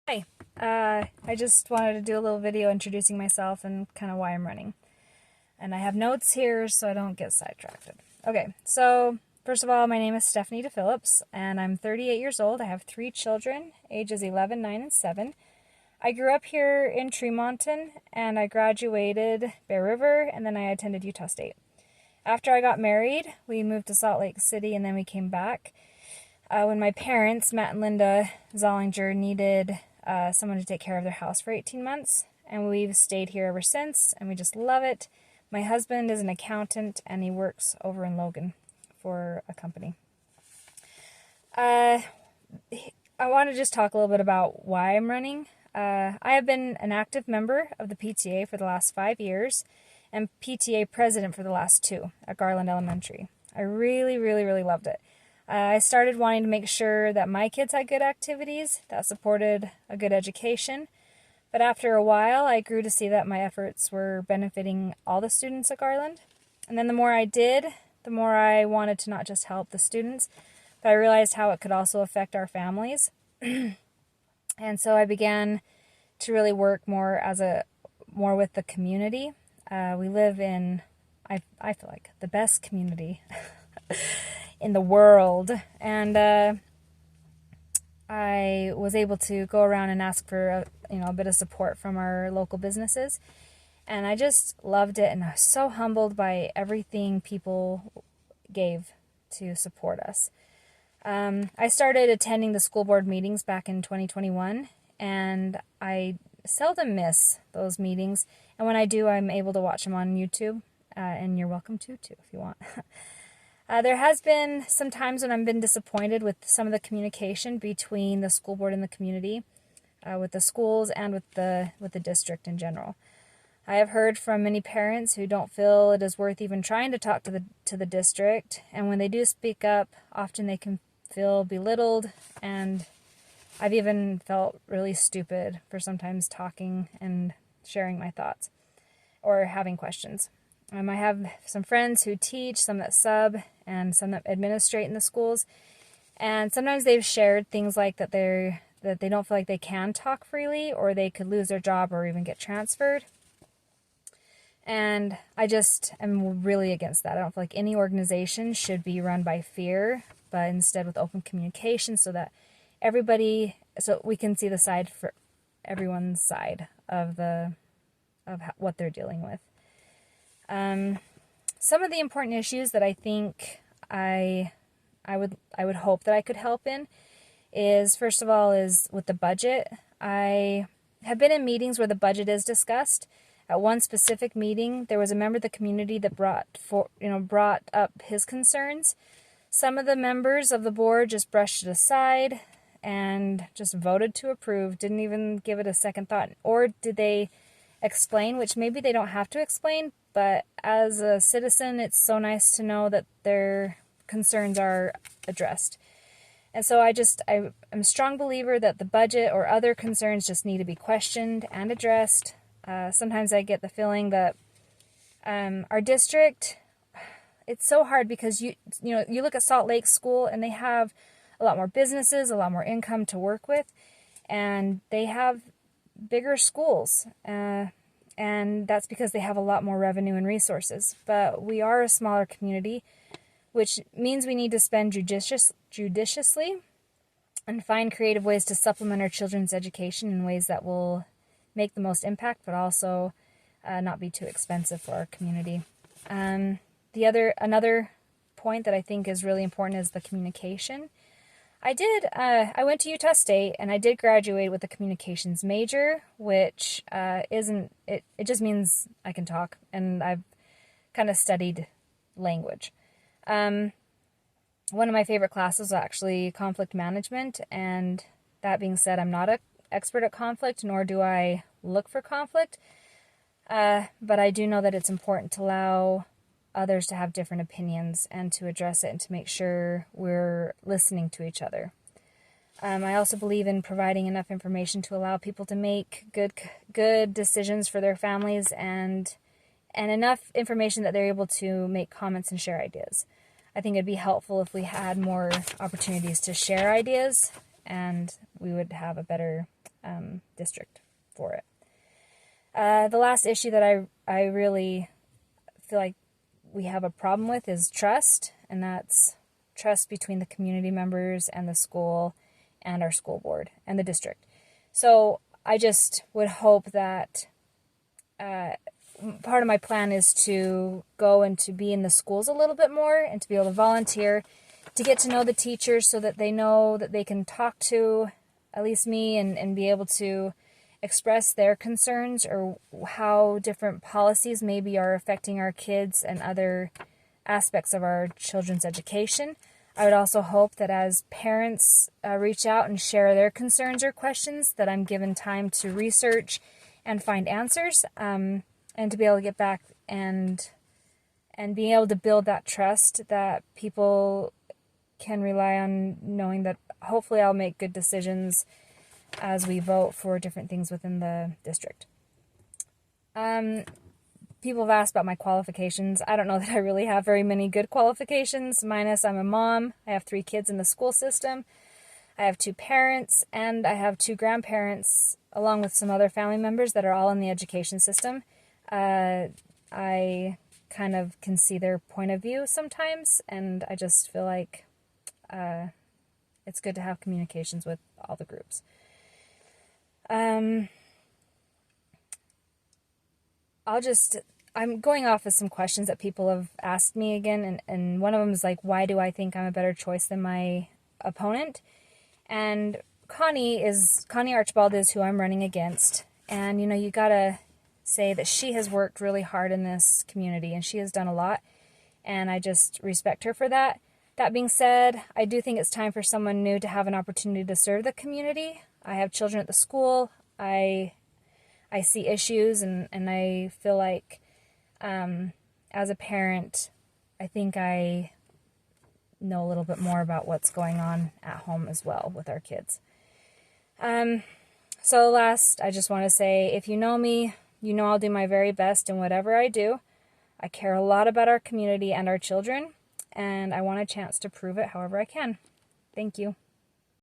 Hi, I just wanted to do a little video introducing myself and kind of why I'm running. And I have notes here so I don't get sidetracked. Okay, so first of all, my name is Stephanie DeFilippis, and I'm 38 years old. I have 3 children, ages 11, 9, and 7. I grew up here in Tremonton, and I graduated Bear River, and then I attended Utah State. After I got married, we moved to Salt Lake City, and then we came back. When my parents, Matt and Linda Zollinger, needed someone to take care of their house for 18 months, and we've stayed here ever since, and we just love it. My husband is an accountant, and he works over in Logan for a company. I want to just talk a little bit about why I'm running. I have been an active member of the PTA for the last 5 years, and PTA president for the last 2 at Garland Elementary. I really, really, really loved it. I started wanting to make sure that my kids had good activities that supported a good education. But after a while, I grew to see that my efforts were benefiting all the students at Garland. And then the more I did, the more I wanted to not just help the students, but I realized how it could also affect our families. And so I began to really work more with the community. We live in, I feel like, the best community in the world, and I was able to go around and ask for a bit of support from our local businesses, and I just loved it, and I was so humbled by everything people gave to support us. I started attending the school board meetings back in 2021, and I seldom miss those meetings, and when I do, I'm able to watch them on YouTube, and you're welcome to too if you want. There has been some times when I've been disappointed with some of the communication between the school board and the community, with the schools and with the district in general. I have heard from many parents who don't feel it is worth even trying to talk to the district, and when they do speak up, often they can feel belittled, and I've even felt really stupid for sometimes talking and sharing my thoughts or having questions. I have some friends who teach, some that sub, and some that administrate in the schools. And sometimes they've shared things like that they don't feel like they can talk freely, or they could lose their job or even get transferred. And I just am really against that. I don't feel like any organization should be run by fear, but instead with open communication so that so we can see the side for everyone's side of what they're dealing with. Some of the important issues that I think I would hope that I could help in is, first of all, is with the budget. I have been in meetings where the budget is discussed. At one specific meeting, there was a member of the community that brought up his concerns. Some of the members of the board just brushed it aside and just voted to approve, didn't even give it a second thought. Or did they explain, which maybe they don't have to explain, but as a citizen, it's so nice to know that their concerns are addressed. And so I'm a strong believer that the budget or other concerns just need to be questioned and addressed. Sometimes I get the feeling that our district, it's so hard because you look at Salt Lake School and they have a lot more businesses, a lot more income to work with, and they have bigger schools, and that's because they have a lot more revenue and resources. But we are a smaller community, which means we need to spend judiciously and find creative ways to supplement our children's education in ways that will make the most impact, but also not be too expensive for our community. Another point that I think is really important is the communication. I went to Utah State, and I did graduate with a communications major, which it just means I can talk, and I've kind of studied language. One of my favorite classes was actually conflict management, and that being said, I'm not an expert at conflict, nor do I look for conflict, but I do know that it's important to allow others to have different opinions and to address it and to make sure we're listening to each other. I also believe in providing enough information to allow people to make good decisions for their families, and enough information that they're able to make comments and share ideas. I think it'd be helpful if we had more opportunities to share ideas, and we would have a better district for it. The last issue that I really feel like we have a problem with is trust, and that's trust between the community members and the school and our school board and the district. So I just would hope that part of my plan is to go and to be in the schools a little bit more and to be able to volunteer, to get to know the teachers so that they know that they can talk to at least me and be able to express their concerns or how different policies maybe are affecting our kids and other aspects of our children's education. I would also hope that as parents reach out and share their concerns or questions, that I'm given time to research and find answers, and to be able to get back and being able to build that trust that people can rely on, knowing that hopefully I'll make good decisions as we vote for different things within the district. People have asked about my qualifications. I don't know that I really have very many good qualifications, minus I'm a mom, I have 3 kids in the school system, I have 2 parents, and I have 2 grandparents, along with some other family members that are all in the education system. I kind of can see their point of view sometimes, and I just feel like it's good to have communications with all the groups. I'm going off of some questions that people have asked me again, and one of them is like, why do I think I'm a better choice than my opponent? And Connie Archibald is who I'm running against, and you gotta say that she has worked really hard in this community, and she has done a lot, and I just respect her for that. That being said, I do think it's time for someone new to have an opportunity to serve the community. I have children at the school. I see issues, and I feel like as a parent, I think I know a little bit more about what's going on at home as well with our kids. So last, I just want to say, if you know me, you know I'll do my very best in whatever I do. I care a lot about our community and our children, and I want a chance to prove it however I can. Thank you.